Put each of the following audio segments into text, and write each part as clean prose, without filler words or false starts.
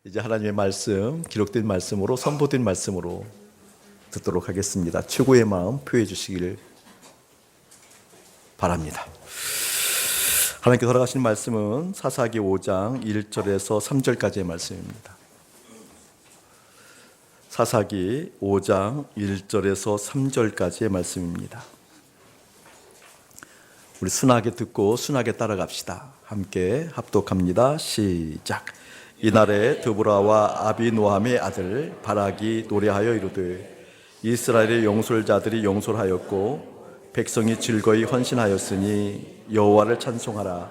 이제 하나님의 말씀, 기록된 말씀으로 선포된 말씀으로 듣도록 하겠습니다. 최고의 마음 표해 주시길 바랍니다. 하나님께서 허락하신 말씀은 사사기 5장 1절에서 3절까지의 말씀입니다. 사사기 5장 1절에서 3절까지의 말씀입니다. 우리 순하게 듣고 순하게 따라갑시다. 함께 합독합니다. 시작. 이날에 드보라와 아비노함의 아들 바락이 노래하여 이르되 이스라엘의 용솔자들이 용솔하였고 백성이 즐거이 헌신하였으니 여호와를 찬송하라.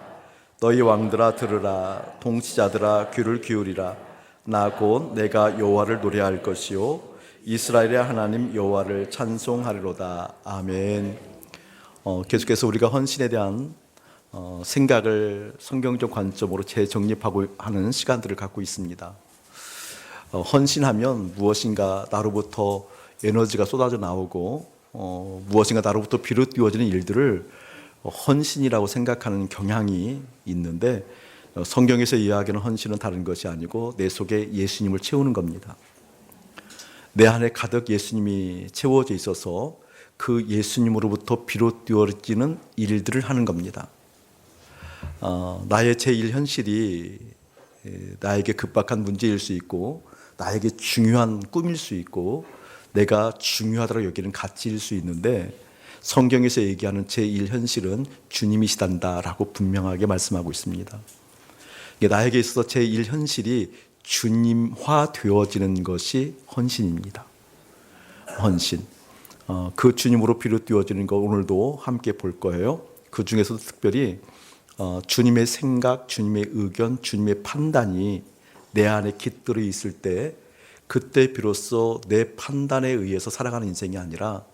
너희 왕들아 들으라. 통치자들아 귀를 기울이라. 나 곧 내가 여호와를 노래할 것이요 이스라엘의 하나님 여호와를 찬송하리로다. 아멘. 계속해서 우리가 헌신에 대한 생각을 성경적 관점으로 재정립하고 하는 시간들을 갖고 있습니다. 헌신하면 무엇인가 나로부터 에너지가 쏟아져 나오고 무엇인가 나로부터 비롯되어지는 일들을 헌신이라고 생각하는 경향이 있는데 성경에서 이야기하는 헌신은 다른 것이 아니고 내 속에 예수님을 채우는 겁니다. 내 안에 가득 예수님이 채워져 있어서 그 예수님으로부터 비롯되어지는 일들을 하는 겁니다. 나의 제1현실이 나에게 급박한 문제일 수 있고 나에게 중요한 꿈일 수 있고 내가 중요하다고 여기는 가치일 수 있는데 성경에서 얘기하는 제1현실은 주님이시단다라고 분명하게 말씀하고 있습니다. 나에게 있어서 제1현실이 주님화 되어지는 것이 헌신입니다. 헌신. 그 주님으로 비롯되어지는 거 오늘도 함께 볼 거예요. 그 중에서도 특별히 주님의 생각, 주님의 의견, 주님의 판단이 내 안에 깃들어 있을 때 그때 비로소 내 판단에 의해서 살아가는 인생이 아니라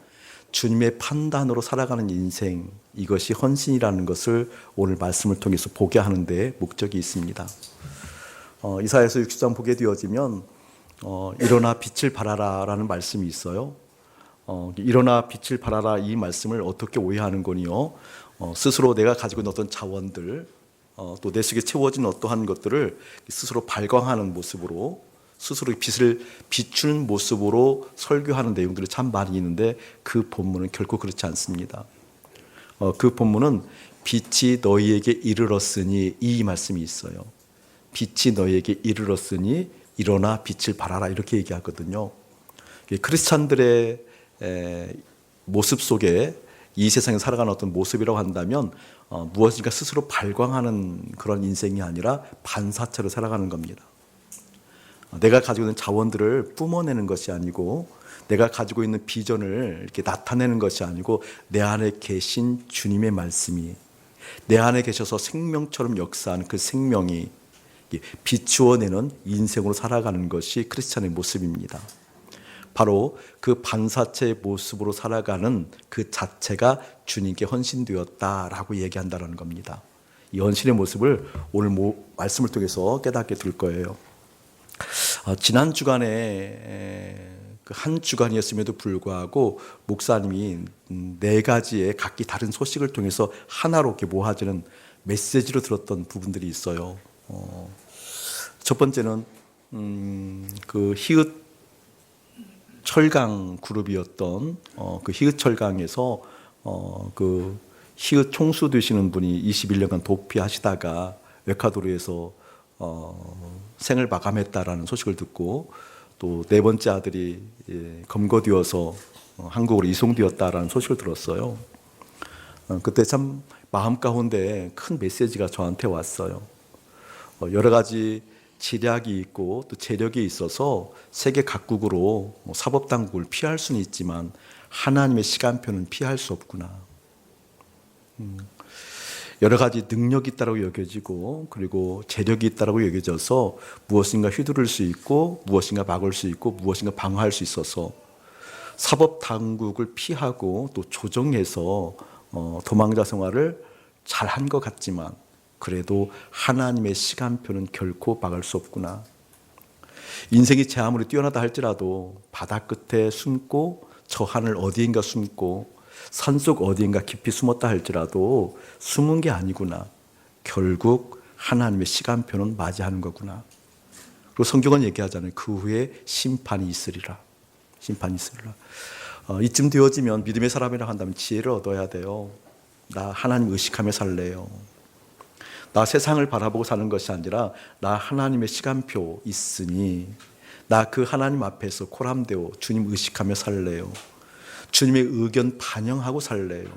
주님의 판단으로 살아가는 인생, 이것이 헌신이라는 것을 오늘 말씀을 통해서 보게 하는 데 목적이 있습니다. 이사야서 60장 보게 되어지면 일어나 빛을 발하라 라는 말씀이 있어요. 일어나 빛을 발하라 이 말씀을 어떻게 오해하는 거니요? 스스로 내가 가지고 있는 어떤 자원들 또 내 속에 채워진 어떠한 것들을 스스로 발광하는 모습으로 스스로 빛을 비추는 모습으로 설교하는 내용들이 참 많이 있는데 그 본문은 결코 그렇지 않습니다. 그 본문은 빛이 너희에게 이르렀으니 이 말씀이 있어요. 빛이 너희에게 이르렀으니 일어나 빛을 발하라 이렇게 얘기하거든요. 크리스찬들의 모습 속에 이 세상에 살아가는 어떤 모습이라고 한다면 무엇인가 스스로 발광하는 그런 인생이 아니라 반사체로 살아가는 겁니다. 내가 가지고 있는 자원들을 뿜어내는 것이 아니고 내가 가지고 있는 비전을 이렇게 나타내는 것이 아니고 내 안에 계신 주님의 말씀이 내 안에 계셔서 생명처럼 역사하는 그 생명이 비추어내는 인생으로 살아가는 것이 크리스찬의 모습입니다. 바로 그 반사체의 모습으로 살아가는 그 자체가 주님께 헌신되었다라고 얘기한다는 겁니다. 이 헌신의 모습을 오늘 말씀을 통해서 깨닫게 될 거예요. 지난 주간에 한 주간이었음에도 불구하고 목사님이 네 가지의 각기 다른 소식을 통해서 하나로 이렇게 모아지는 메시지로 들었던 부분들이 있어요. 첫 번째는 그 히읗 철강 그룹이었던 그 히읗 철강에서 그 히읗 총수 되시는 분이 21년간 도피하시다가 에콰도르에서 생을 마감했다라는 소식을 듣고 또 네 번째 아들이 검거되어서 한국으로 이송되었다라는 소식을 들었어요. 그때 참 마음 가운데 큰 메시지가 저한테 왔어요. 여러 가지 지략이 있고 또 재력이 있어서 세계 각국으로 사법당국을 피할 수는 있지만 하나님의 시간표는 피할 수 없구나. 여러 가지 능력이 있다고 여겨지고 그리고 재력이 있다고 여겨져서 무엇인가 휘두를 수 있고 무엇인가 막을 수 있고 무엇인가 방어할 수 있어서 사법당국을 피하고 또 조정해서 도망자 생활을 잘한 것 같지만 그래도 하나님의 시간표는 결코 막을 수 없구나. 인생이 제 아무리 뛰어나다 할지라도 바다 끝에 숨고 저 하늘 어디인가 숨고 산속 어디인가 깊이 숨었다 할지라도 숨은 게 아니구나. 결국 하나님의 시간표는 맞이하는 거구나. 그리고 성경은 얘기하잖아요. 그 후에 심판이 있으리라. 심판이 있으리라. 이쯤 되어지면 믿음의 사람이라 한다면 지혜를 얻어야 돼요. 나 하나님 의식하며 살래요. 나 세상을 바라보고 사는 것이 아니라 나 하나님의 시간표 있으니 나 그 하나님 앞에서 코람되어 주님 의식하며 살래요. 주님의 의견 반영하고 살래요.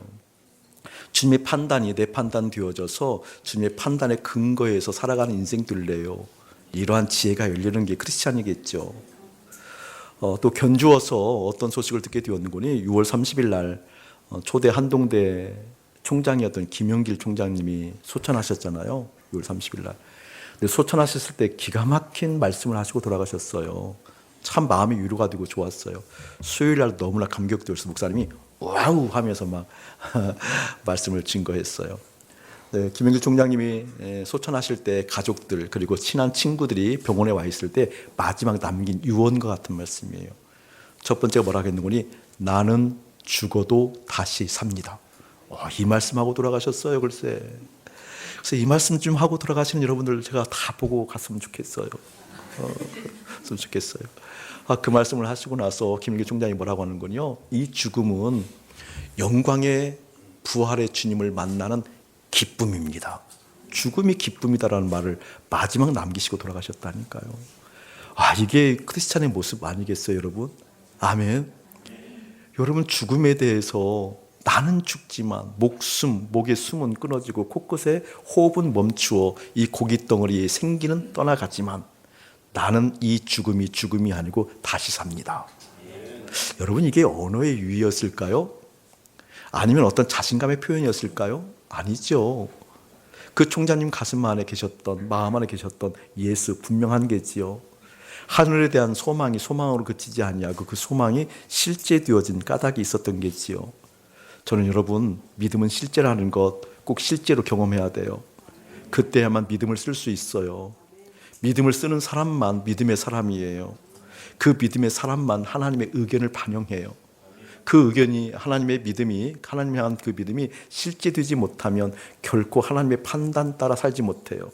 주님의 판단이 내 판단 되어져서 주님의 판단의 근거에서 살아가는 인생 될래요. 이러한 지혜가 열리는 게 크리스찬이겠죠. 또 견주어서 어떤 소식을 듣게 되었는거니 6월 30일 날 초대 한동대 총장이었던 김영길 총장님이 소천하셨잖아요. 6월 30일 날. 근데 소천하셨을 때 기가 막힌 말씀을 하시고 돌아가셨어요. 참 마음이 위로가 되고 좋았어요. 수요일 날 너무나 감격되어서 목사님이 와우 하면서 막 말씀을 증거했어요. 네, 김영길 총장님이 소천하실 때 가족들 그리고 친한 친구들이 병원에 와 있을 때 마지막 남긴 유언과 같은 말씀이에요. 첫 번째가 뭐라고 했는거니 나는 죽어도 다시 삽니다. 이 말씀하고 돌아가셨어요. 글쎄. 그래서 이 말씀 좀 하고 돌아가시는 여러분들 제가 다 보고 갔으면 좋겠어요. 갔으면 좋겠어요. 그 말씀을 하시고 나서 김영길 총장이 뭐라고 하는군요. 이 죽음은 영광의 부활의 주님을 만나는 기쁨입니다. 죽음이 기쁨이다라는 말을 마지막 남기시고 돌아가셨다니까요. 이게 크리스찬의 모습 아니겠어요, 여러분? 아멘. 여러분 죽음에 대해서 나는 죽지만 목의 숨은 끊어지고 코끝에 호흡은 멈추어 이 고깃덩어리의 생기는 떠나가지만 나는 이 죽음이 아니고 다시 삽니다. 여러분 이게 언어의 유희였을까요? 아니면 어떤 자신감의 표현이었을까요? 아니죠. 그 총장님 가슴 안에 계셨던 마음 안에 계셨던 예수 분명한 게지요. 하늘에 대한 소망이 소망으로 그치지 아니하고 그 소망이 실제 되어진 까닭이 있었던 게지요. 저는 여러분 믿음은 실제라는 것 꼭 실제로 경험해야 돼요. 그때야만 믿음을 쓸 수 있어요. 믿음을 쓰는 사람만 믿음의 사람이에요. 그 믿음의 사람만 하나님의 의견을 반영해요. 그 의견이 하나님의 향한 그 믿음이 실제되지 못하면 결코 하나님의 판단 따라 살지 못해요.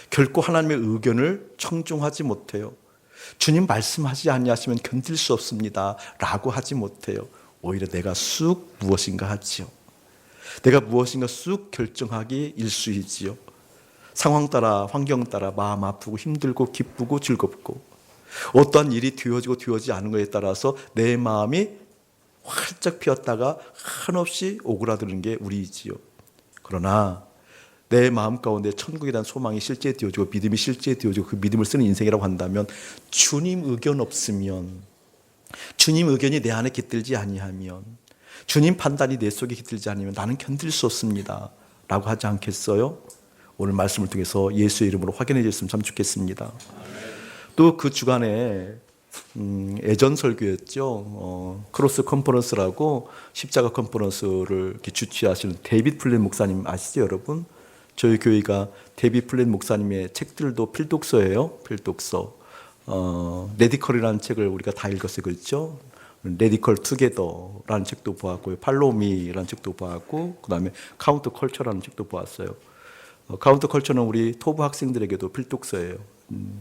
결코 하나님의 의견을 청중하지 못해요. 주님 말씀하지 아니하시면 견딜 수 없습니다 라고 하지 못해요. 오히려 내가 쑥 무엇인가 하지요. 내가 무엇인가 쑥 결정하기 일쑤이지요. 상황 따라 환경 따라 마음 아프고 힘들고 기쁘고 즐겁고 어떠한 일이 되어지고 되어지지 않은 것에 따라서 내 마음이 활짝 피었다가 한없이 오그라드는 게 우리이지요. 그러나 내 마음 가운데 천국에 대한 소망이 실제 되어지고 믿음이 실제 되어지고 그 믿음을 쓰는 인생이라고 한다면 주님 의견 없으면 주님 의견이 내 안에 깃들지 아니하면 주님 판단이 내 속에 깃들지 않으면 나는 견딜 수 없습니다 라고 하지 않겠어요? 오늘 말씀을 통해서 예수의 이름으로 확인해 주셨으면 참 좋겠습니다. 또 그 주간에 애전 설교였죠. 크로스 컨퍼런스라고 십자가 컨퍼런스를 이렇게 주최하시는 데이빗 플랫 목사님 아시죠, 여러분? 저희 교회가 데이빗 플랫 목사님의 책들도 필독서예요. 필독서. 레디컬이라는 책을 우리가 다 읽었어요, 그렇죠? 레디컬 투게더라는 책도 보았고요. 팔로우미라는 책도 보았고, 그 다음에 카운터 컬처라는 책도 보았어요. 카운터 컬처는 우리 토부 학생들에게도 필독서예요.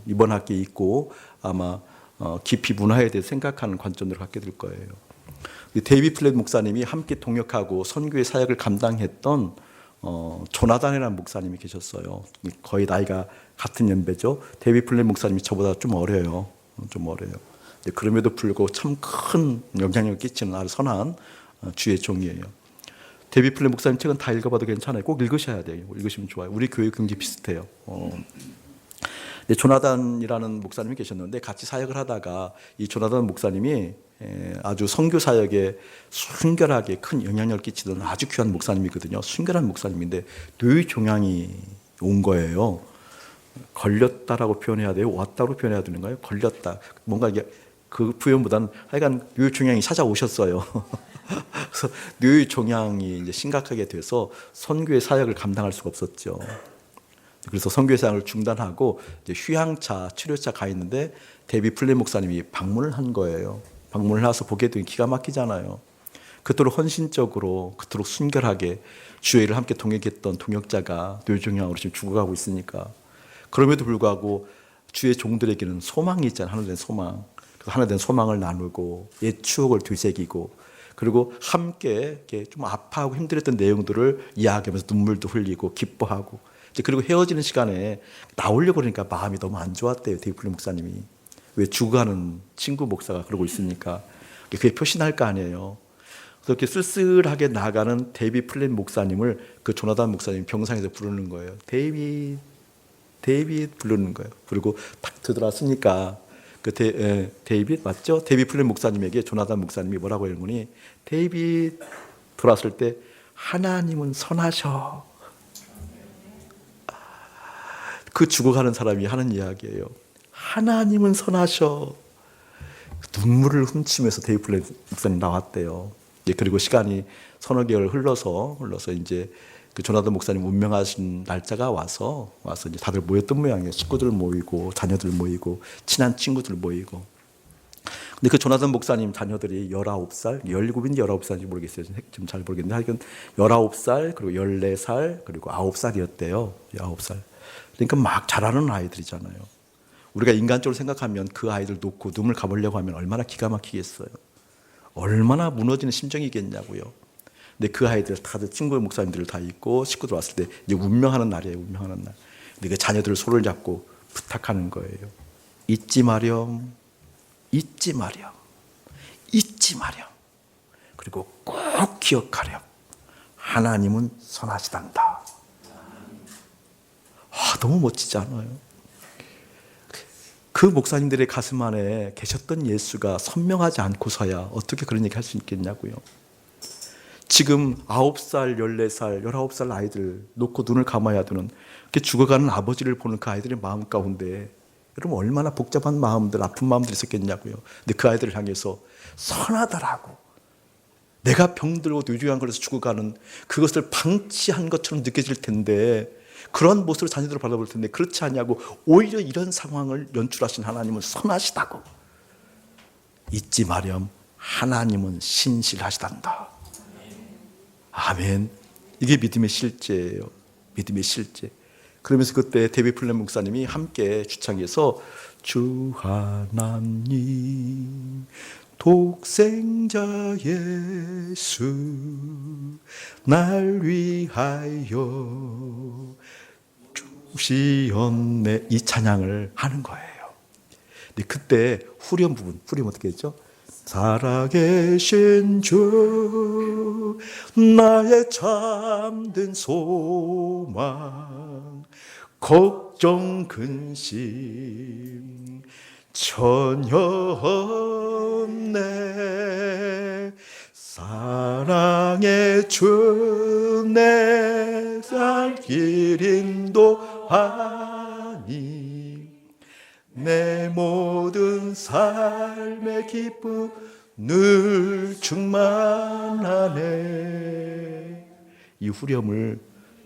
이번 학기에 있고 아마 깊이 문화에 대해 생각하는 관점으로 갖게 될 거예요. 데이빗 플랫 목사님이 함께 동역하고 선교의 사역을 감당했던 조나단이라는 목사님이 계셨어요. 거의 나이가 같은 연배죠. 데이빗 플랫 목사님이 저보다 좀 어려요. 그럼에도 불구하고 참 큰 영향력을 끼치는 아주 선한 주의 종이에요. 데이빗 플랫 목사님 책은 다 읽어봐도 괜찮아요. 꼭 읽으셔야 돼요. 읽으시면 좋아요. 우리 교회 굉장히 비슷해요. 조나단이라는 목사님이 계셨는데 같이 사역을 하다가 이 조나단 목사님이 아주 선교 사역에 순결하게 큰 영향력을 끼치던 아주 귀한 목사님이거든요. 순결한 목사님인데 뇌의 종양이 온 거예요. 걸렸다라고 표현해야 돼요? 왔다고 표현해야 되는가요? 걸렸다. 뭔가 이게 그 표현보다는 하여간 뇌의 종양이 찾아오셨어요. 그래서 뇌의 종양이 이제 심각하게 돼서 선교의 사역을 감당할 수가 없었죠. 그래서 선교의 사역을 중단하고 이제 휴양차, 치료차 가 있는데 데이빗 플랫 목사님이 방문을 한 거예요. 방문을 해서 보게 되면 기가 막히잖아요. 그토록 헌신적으로, 그토록 순결하게 주의 일을 함께 동역했던 동역자가 뇌종양으로 지금 죽어가고 있으니까. 그럼에도 불구하고 주의 종들에게는 소망이 있잖아요. 하나된 소망. 하나된 소망을 나누고 옛 추억을 되새기고 그리고 함께 이렇게 좀 아파하고 힘들었던 내용들을 이야기하면서 눈물도 흘리고 기뻐하고 그리고 헤어지는 시간에 나오려고 그러니까 마음이 너무 안 좋았대요. 데이비 플랜 목사님이. 왜 죽어가는 친구 목사가 그러고 있으니까 그게 표시날 거 아니에요. 그래서 이렇게 쓸쓸하게 나가는 데이비 플랜 목사님을 그 조나단 목사님이 병상에서 부르는 거예요. 데이비 부르는 거예요. 그리고 딱 들어왔으니까 그 데이빗 맞죠? 데이비 플랜 목사님에게 조나단 목사님이 뭐라고 했느니 데이빗 돌아왔을 때 하나님은 선하셔. 그 죽어가는 사람이 하는 이야기예요. 하나님은 선하셔. 눈물을 훔치면서 데이비 플랜 목사님 나왔대요. 그리고 시간이 서너 개월 흘러서 이제 그 조나단 목사님 운명하신 날짜가 와서 이제 다들 모였던 모양이에요. 식구들 모이고 자녀들 모이고 친한 친구들 모이고. 근데 그 조나단 목사님 자녀들이 19살, 17인지 19살인지 모르겠어요. 지금 잘 모르겠는데 하여튼 19살 그리고 14살 그리고 9살이었대요. 9살. 그러니까 막 자라는 아이들이잖아요. 우리가 인간적으로 생각하면 그 아이들 놓고 눈물 감으려고 하면 얼마나 기가 막히겠어요. 얼마나 무너지는 심정이겠냐고요. 근데 그 아이들 다들 친구의 목사님들 다 있고 식구들 왔을 때 이제 운명하는 날이에요. 운명하는 날. 근데 그 자녀들 손을 잡고 부탁하는 거예요. 잊지 마렴. 잊지 마렴. 잊지 마렴. 그리고 꼭 기억하렴. 하나님은 선하시단다. 너무 멋지지 않아요? 그 목사님들의 가슴 안에 계셨던 예수가 선명하지 않고서야 어떻게 그런 얘기 할 수 있겠냐고요. 지금 9살, 14살, 19살 아이들 놓고 눈을 감아야 되는 그렇게 죽어가는 아버지를 보는 그 아이들의 마음 가운데 여러분 얼마나 복잡한 마음들, 아픈 마음들이 있었겠냐고요. 근데 그 아이들을 향해서 선하다라고 내가 병들고 뇌종양 걸려서 죽어가는 그것을 방치한 것처럼 느껴질 텐데 그런 모습으로 자녀들을 바라볼 텐데 그렇지 않냐고 오히려 이런 상황을 연출하신 하나님은 선하시다고. 잊지 마렴. 하나님은 신실하시단다. 아멘. 이게 믿음의 실제예요. 믿음의 실제. 그러면서 그때 데이비 플랜 목사님이 함께 주창해서 주 하나님 독생자 예수 날 위하여 주시었네 이 찬양을 하는 거예요. 근데 그때 후렴 부분, 후렴 어떻게 했죠? 살아계신 주 나의 참된 소망 걱정 근심 전혀 없네 사랑의 주 내 살 길 인도하니 내 모든 삶의 기쁨 늘 충만하네. 이 후렴을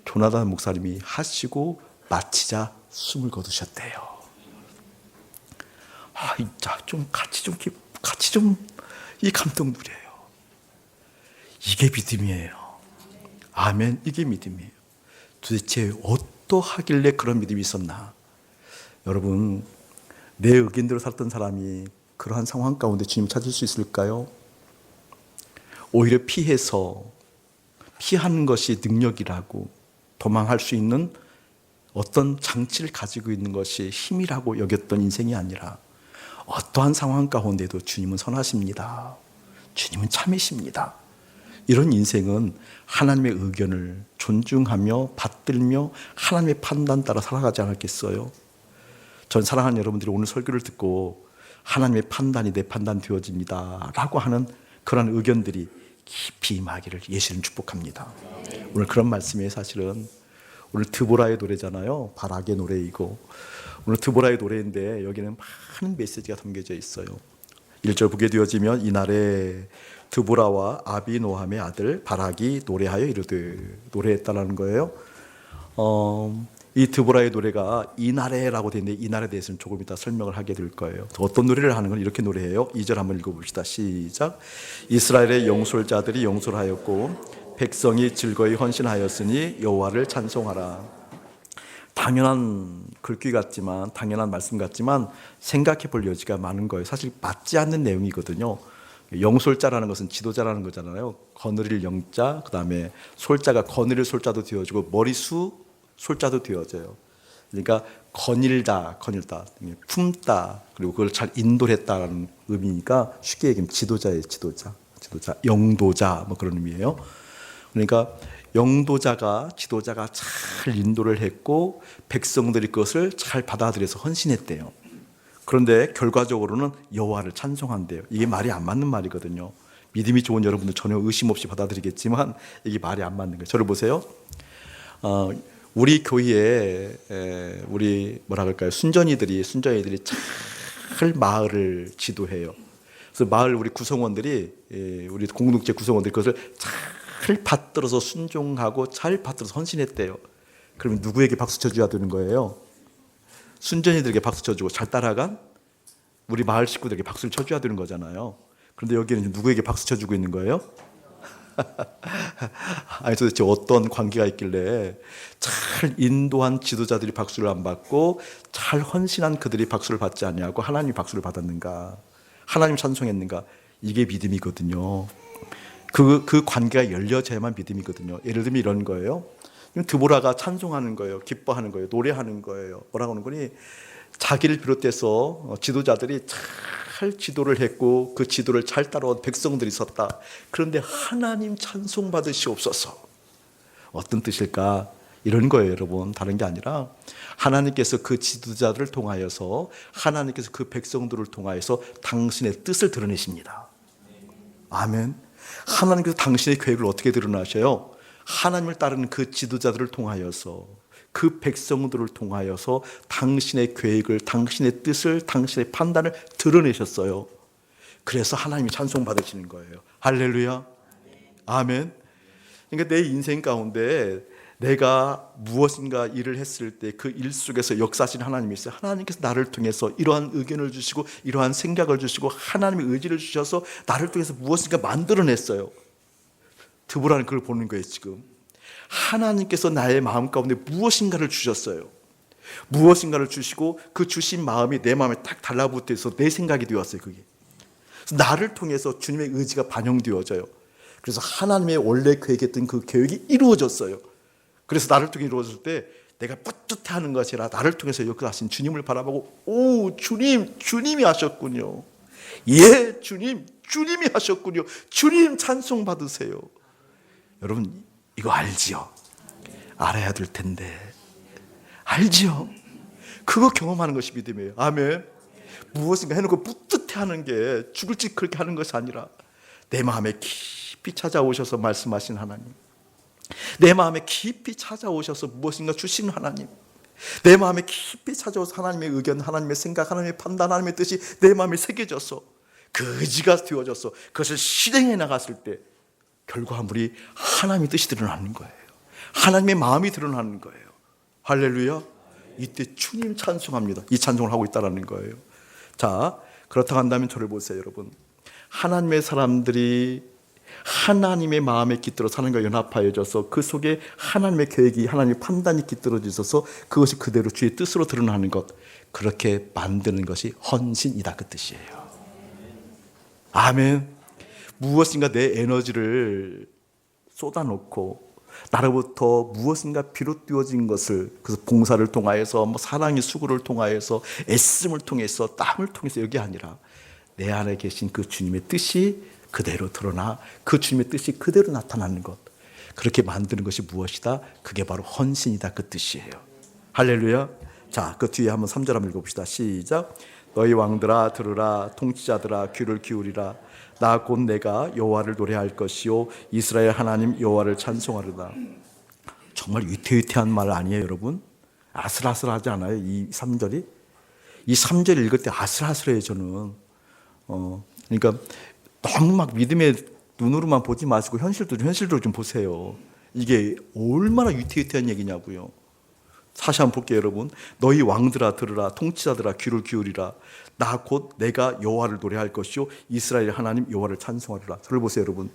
조나단 목사님이 하시고 마치자 숨을 거두셨대요. 자, 좀 같이 좀 이 감동 누려요. 이게 믿음이에요. 아멘. 이게 믿음이에요. 도대체 어떠하길래 그런 믿음이 있었나? 여러분, 내 의견대로 살던 사람이 그러한 상황 가운데 주님 찾을 수 있을까요? 오히려 피하는 것이 능력이라고 도망할 수 있는 어떤 장치를 가지고 있는 것이 힘이라고 여겼던 인생이 아니라 어떠한 상황 가운데도 주님은 선하십니다. 주님은 참이십니다. 이런 인생은 하나님의 의견을 존중하며 받들며 하나님의 판단 따라 살아가지 않았겠어요? 전 사랑하는 여러분들이 오늘 설교를 듣고 하나님의 판단이 내 판단 되어집니다 라고 하는 그런 의견들이 깊이 임하기를 예수님 축복합니다. 오늘 그런 말씀이 사실은 오늘 드보라의 노래잖아요. 바락의 노래이고 오늘 드보라의 노래인데 여기는 많은 메시지가 담겨져 있어요. 1절 보게 되어지면 이날에 드보라와 아비노함의 아들 바락이 노래하여 이르되 노래했다라는 거예요. 이 드보라의 노래가 이날에라고 되어 있는데 이 날에 대해서는 조금 이따 설명을 하게 될 거예요. 어떤 노래를 하는 건 이렇게 노래해요. 2절 한번 읽어봅시다. 시작. 이스라엘의 영솔자들이 영솔하였고 백성이 즐거이 헌신하였으니 여호와를 찬송하라. 당연한 글귀 같지만, 당연한 말씀 같지만 생각해 볼 여지가 많은 거예요. 사실 맞지 않는 내용이거든요. 영솔자라는 것은 지도자라는 거잖아요. 거느릴 영자, 그 다음에 솔자가 거느릴 솔자도 되어지고 머리수 솔자도 되어져요. 그러니까 거닐다, 품다, 그리고 그걸 잘 인도했다라는 의미니까 쉽게 얘기하면 지도자예요. 지도자, 영도자 뭐 그런 의미예요. 그러니까 영도자가, 지도자가 잘 인도를 했고 백성들이 그것을 잘 받아들여서 헌신했대요. 그런데 결과적으로는 여호와를 찬송한대요. 이게 말이 안 맞는 말이거든요. 믿음이 좋은 여러분들 전혀 의심 없이 받아들이겠지만 이게 말이 안 맞는 거예요. 저를 보세요. 우리 교회에 우리 뭐라 그럴까요? 순전이들이 잘 마을을 지도해요. 그래서 마을 우리 구성원들이, 우리 공동체 구성원들이 그것을 잘 받들어서 순종하고 잘 받들어서 헌신했대요. 그러면 누구에게 박수 쳐줘야 되는 거예요? 순전이들에게 박수 쳐주고 잘 따라간 우리 마을 식구들에게 박수를 쳐줘야 되는 거잖아요. 그런데 여기는 누구에게 박수 쳐주고 있는 거예요? 아니 도대체 어떤 관계가 있길래 잘 인도한 지도자들이 박수를 안 받고 잘 헌신한 그들이 박수를 받지 않냐고 하나님이 박수를 받았는가? 하나님 찬송했는가? 이게 믿음이거든요. 그 관계가 열려져야만 믿음이거든요. 예를 들면 이런 거예요. 드보라가 찬송하는 거예요. 기뻐하는 거예요. 노래하는 거예요. 뭐라고 하는 거니? 자기를 비롯해서 지도자들이 잘 지도를 했고 그 지도를 잘 따라온 백성들이 있었다. 그런데 하나님 찬송 받으시옵소서. 어떤 뜻일까? 이런 거예요, 여러분. 다른 게 아니라 하나님께서 그 지도자들을 통하여서, 하나님께서 그 백성들을 통하여서 당신의 뜻을 드러내십니다. 아멘. 하나님께서 당신의 계획을 어떻게 드러나셔요? 하나님을 따르는 그 지도자들을 통하여서, 그 백성들을 통하여서 당신의 계획을, 당신의 뜻을, 당신의 판단을 드러내셨어요. 그래서 하나님이 찬송 받으시는 거예요. 할렐루야. 아멘. 그러니까 내 인생 가운데 내가 무엇인가 일을 했을 때 그 일 속에서 역사하신 하나님이 있어요. 하나님께서 나를 통해서 이러한 의견을 주시고 이러한 생각을 주시고 하나님의 의지를 주셔서 나를 통해서 무엇인가 만들어냈어요. 드보라는 그걸 보는 거예요. 지금 하나님께서 나의 마음 가운데 무엇인가를 주셨어요. 무엇인가를 주시고 그 주신 마음이 내 마음에 딱 달라붙어서 내 생각이 되었어요. 그게 그래서 나를 통해서 주님의 의지가 반영되어져요. 그래서 하나님의 원래 계획했던 그 계획이 이루어졌어요. 그래서 나를 통해 이루어질 때 내가 뿌듯해하는 것이 아니라 나를 통해서 역사하신 주님을 바라보고, 오, 주님이 하셨군요. 예, 주님이 하셨군요. 주님 찬송 받으세요. 여러분 이거 알지요? 알아야 될 텐데. 알지요? 그거 경험하는 것이 믿음이에요. 아멘. 무엇인가 해놓고 뿌듯해하는 게 죽을지 그렇게 하는 것이 아니라 내 마음에 깊이 찾아오셔서 말씀하신 하나님, 내 마음에 깊이 찾아오셔서 무엇인가 주시는 하나님, 내 마음에 깊이 찾아오셔서 하나님의 의견, 하나님의 생각, 하나님의 판단, 하나님의 뜻이 내 마음에 새겨져서 그 의지가 되어져서 그것을 실행해 나갔을 때 결과물이 하나님의 뜻이 드러나는 거예요. 하나님의 마음이 드러나는 거예요. 할렐루야. 이때 주님 찬송합니다. 이 찬송을 하고 있다는 거예요. 자, 그렇다고 한다면 저를 보세요, 여러분. 하나님의 사람들이 하나님의 마음에 깃들어 하나님과 연합하여져서 그 속에 하나님의 계획이, 하나님의 판단이 깃들어져 있어서 그것이 그대로 주의 뜻으로 드러나는 것, 그렇게 만드는 것이 헌신이다, 그 뜻이에요. 아멘. 무엇인가 내 에너지를 쏟아놓고 나로부터 무엇인가 비롯되어진 것을, 그래서 봉사를 통하여서, 사랑의 수고를 통하여서, 애씀을 통해서, 땀을 통해서, 여기 아니라 내 안에 계신 그 주님의 뜻이 그대로 드러나 그 주님의 뜻이 그대로 나타나는 것, 그렇게 만드는 것이 무엇이다? 그게 바로 헌신이다, 그 뜻이에요. 할렐루야. 자, 그 뒤에 한번 3절 한번 읽어봅시다. 시작. 너희 왕들아 들으라, 통치자들아 귀를 기울이라. 나 곧 내가 여호와를 노래할 것이요 이스라엘 하나님 여호와를 찬송하리다. 정말 위태위태한 말 아니에요, 여러분? 아슬아슬하지 않아요? 이 3절이? 이 3절 읽을 때 아슬아슬해요, 저는. 그러니까 너무 막 믿음의 눈으로만 보지 마시고 현실도 좀 보세요. 이게 얼마나 위태위태한 얘기냐고요. 다시 한번 볼게요, 여러분. 너희 왕들아 들으라, 통치자들아 귀를 기울이라. 나 곧 내가 여호와를 노래할 것이요 이스라엘 하나님 여호와를 찬송하리라. 저를 보세요, 여러분.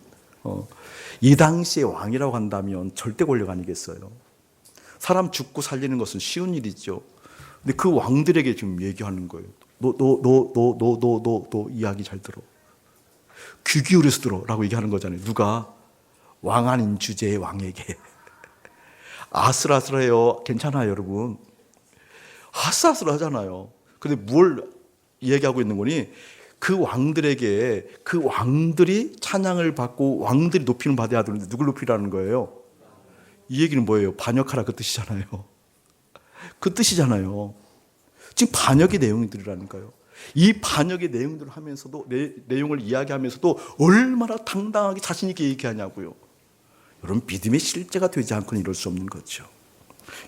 이 당시의 왕이라고 한다면 절대 권력 아니겠어요? 사람 죽고 살리는 것은 쉬운 일이죠. 근데 그 왕들에게 지금 얘기하는 거예요. 너 이야기 잘 들어. 귀 기울여서 들어라고 얘기하는 거잖아요. 누가? 왕 아닌 주제의 왕에게. 아슬아슬해요. 괜찮아요, 여러분. 아슬아슬하잖아요. 근데 뭘 얘기하고 있는 거니? 그 왕들에게 그 왕들이 찬양을 받고 왕들이 높임을 받아야 되는데 누굴 높이라는 거예요? 이 얘기는 뭐예요? 반역하라 그 뜻이잖아요. 그 뜻이잖아요. 지금 반역의 내용들이라니까요. 이 반역의 내용들을 하면서도 내용을 이야기하면서도 얼마나 당당하게 자신 있게 얘기하냐고요. 여러분 믿음의 실제가 되지 않고는 이럴 수 없는 거죠.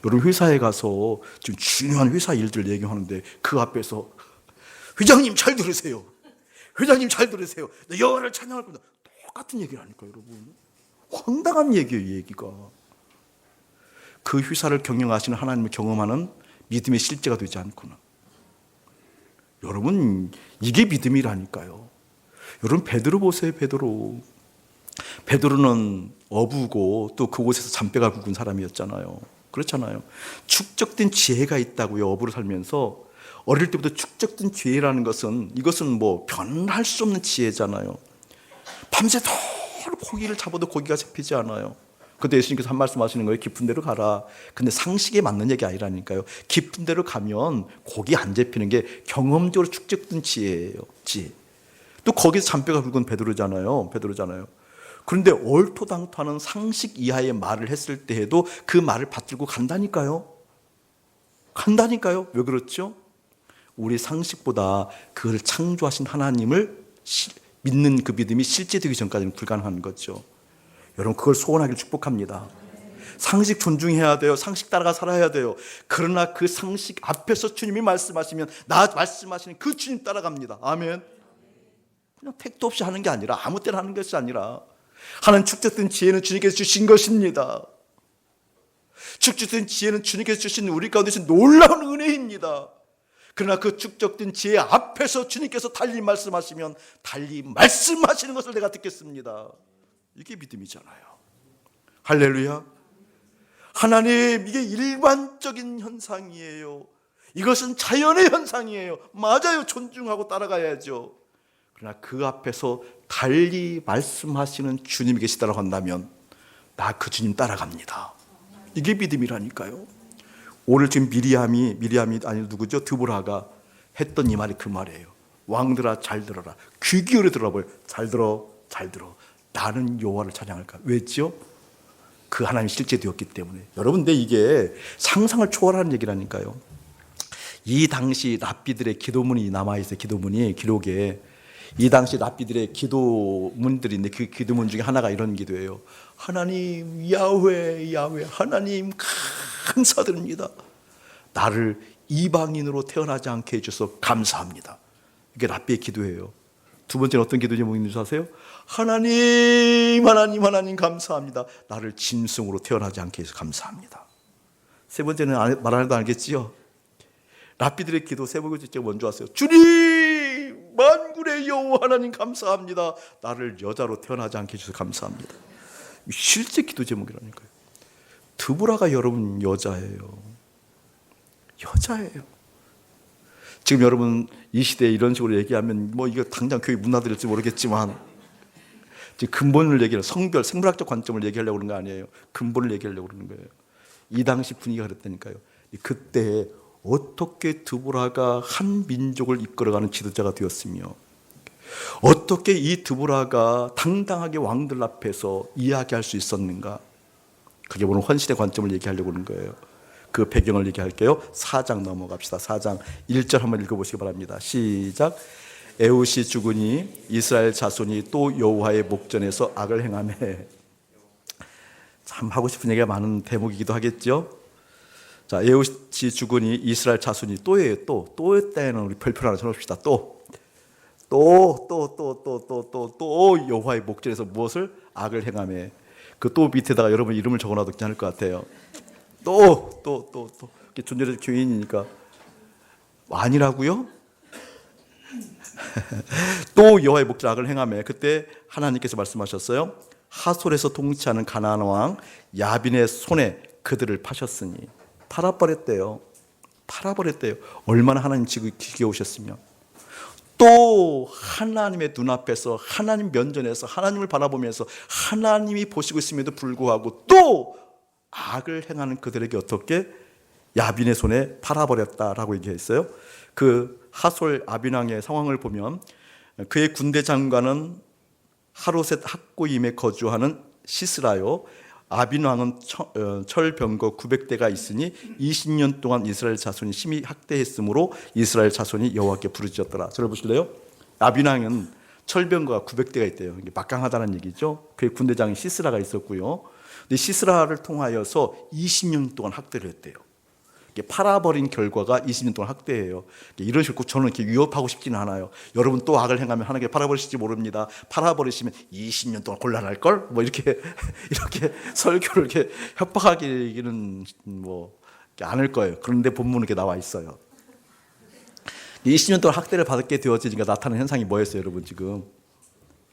여러분 회사에 가서 지금 중요한 회사 일들 얘기하는데 그 앞에서 회장님 잘 들으세요. 회장님 잘 들으세요. 여호와를 찬양할 겁니다. 똑같은 얘기를 하니까 여러분. 황당한 얘기예요, 이 얘기가. 그 회사를 경영하시는 하나님을 경험하는 믿음의 실제가 되지 않고는. 여러분 이게 믿음이라니까요. 여러분 베드로 보세요. 베드로는 어부고 또 그곳에서 잔뼈가 굵은 사람이었잖아요. 그렇잖아요. 축적된 지혜가 있다고요. 어부로 살면서 어릴 때부터 축적된 지혜라는 것은 이것은 뭐 변할 수 없는 지혜잖아요. 밤새도록 고기를 잡아도 고기가 잡히지 않아요. 근데 예수님께서 한 말씀 하시는 거예요. 깊은 데로 가라. 근데 상식에 맞는 얘기 아니라니까요. 깊은 데로 가면 고기 안 잡히는 게 경험적으로 축적된 지혜예요. 지혜. 또 거기서 잔뼈가 굵은 베드로잖아요. 그런데 얼토당토하는 상식 이하의 말을 했을 때에도 그 말을 받들고 간다니까요. 왜 그렇죠? 우리 상식보다 그걸 창조하신 하나님을 믿는 그 믿음이 실제되기 전까지는 불가능한 거죠. 여러분 그걸 소원하길 축복합니다. 상식 존중해야 돼요. 상식 따라가 살아야 돼요. 그러나 그 상식 앞에서 주님이 말씀하시면 나 말씀하시는 그 주님 따라갑니다. 아멘. 그냥 택도 없이 하는 게 아니라 아무 때나 하는 것이 아니라 하나님 축적된 지혜는 주님께서 주신 것입니다. 축적된 지혜는 주님께서 주신 우리 가운데 신 놀라운 은혜입니다. 그러나 그 축적된 지혜 앞에서 주님께서 달리 말씀하시면 달리 말씀하시는 것을 내가 듣겠습니다. 이게 믿음이잖아요. 할렐루야. 하나님 이게 일반적인 현상이에요. 이것은 자연의 현상이에요. 맞아요. 존중하고 따라가야죠. 그러나 그 앞에서 달리 말씀하시는 주님이 계시다고 한다면 나 그 주님 따라갑니다. 이게 믿음이라니까요. 오늘 지금 미리암이 아니 누구죠? 드보라가 했던 이 말이 그 말이에요. 왕들아 잘 들어라. 귀 기울여 들어봐요. 잘 들어. 나는 여호와를 찬양할까? 왜죠? 그 하나님이 실제되었기 때문에. 여러분 근데 이게 상상을 초월하는 얘기라니까요. 이 당시 랍비들의 기도문이 남아있어요. 기록에 이 당시 랍비들의 기도문들이 있는데 그 기도문 중에 하나가 이런 기도예요. 하나님 야훼 하나님 감사드립니다. 나를 이방인으로 태어나지 않게 해주셔서 감사합니다. 이게 랍비의 기도예요. 두 번째는 어떤 기도인지 뭐인지 아세요? 하나님 감사합니다. 나를 짐승으로 태어나지 않게 해서 감사합니다. 세 번째는 말 안 해도 알겠지요? 랍비들의 기도 세 번째 먼저 왔어요. 주님 만군의 여호와 하나님 감사합니다. 나를 여자로 태어나지 않게 해주셔서 감사합니다. 실제 기도 제목이라니까요. 드보라가 여러분 여자예요. 지금 여러분 이 시대에 이런 식으로 얘기하면 뭐 이거 당장 교회 문 닫을지 모르겠지만 지금 근본을 얘기하려 성별, 생물학적 관점을 얘기하려고 그러는 거 아니에요. 근본을 얘기하려고 그러는 거예요. 이 당시 분위기가 그랬다니까요. 그때 어떻게 드보라가 한 민족을 이끌어가는 지도자가 되었으며 어떻게 이 드보라가 당당하게 왕들 앞에서 이야기할 수 있었는가. 그게 오늘 헌신의 관점을 얘기하려고 하는 거예요. 그 배경을 얘기할게요. 4장 넘어갑시다. 4장 1절 한번 읽어보시기 바랍니다. 시작. 에훗이 죽으니 이스라엘 자손이 또 여호와의 목전에서 악을 행하며. 참 하고 싶은 얘기가 많은 대목이기도 하겠죠. 자, 에훗이 죽으니 이스라엘 자손이 또예요. 또 때는 우리 별표 하나 쳐놓읍시다. 또 여호와의 목전에서 무엇을 악을 행하며. 그 또 밑에다가 여러분 이름을 적어놔도 괜찮을 것 같아요. 또 존재적 교인이니까 아니라고요? 또 여호와의 목전 악을 행하며. 그때 하나님께서 말씀하셨어요. 하솔에서 통치하는 가나안 왕 야빈의 손에 그들을 파셨으니. 팔아버렸대요. 팔아버렸대요. 얼마나 하나님 지겨우셨으면. 또 하나님의 눈앞에서, 하나님 면전에서 하나님을 바라보면서 하나님이 보시고 있음에도 불구하고 또 악을 행하는 그들에게 어떻게 야빈의 손에 팔아버렸다라고 얘기했어요. 그 하솔 아빈왕의 상황을 보면 그의 군대 장관은 하로셋 학고임에 거주하는 시스라요. 아빈왕은 철병거 900대가 있으니 20년 동안 이스라엘 자손이 심히 학대했으므로 이스라엘 자손이 여호와께 부르짖었더라. 저를 보실래요? 아빈왕은 철병거가 900대가 있대요. 이게 막강하다는 얘기죠. 그의 군대장인 시스라가 있었고요. 근데 시스라를 통하여서 20년 동안 학대를 했대요. 팔아버린 결과가 20년 동안 학대예요. 이런 식으로 저는 이렇게 위협하고 싶지는 않아요. 여러분 또 악을 행하면 하나님께 팔아버리실지 모릅니다. 팔아버리시면 20년 동안 곤란할걸? 뭐 이렇게 설교를 이렇게 협박하기는 뭐 않을 거예요. 그런데 본문은 이렇게 나와 있어요. 20년 동안 학대를 받게 되어지니까 나타나는 현상이 뭐였어요, 여러분? 지금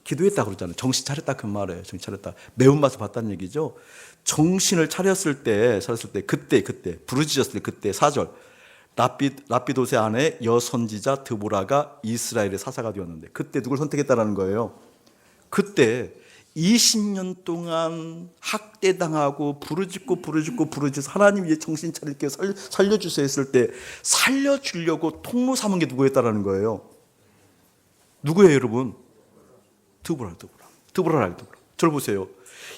기도했다고 그러잖아요. 정신 차렸다 그 말이에요. 정신 차렸다. 매운맛을 봤다는 얘기죠. 정신을 차렸을 때 그때 부르짖었을 때 그때 4절 라피도세 아내 여선지자 드보라가 이스라엘의 사사가 되었는데 그때 누굴 선택했다라는 거예요. 그때 20년 동안 학대당하고 부르짖고 하나님 이제 정신 차릴게요. 살려주세요 했을 때 살려주려고 통로 삼은 게 누구였다라는 거예요. 누구예요, 여러분? 드보라. 저를 보세요.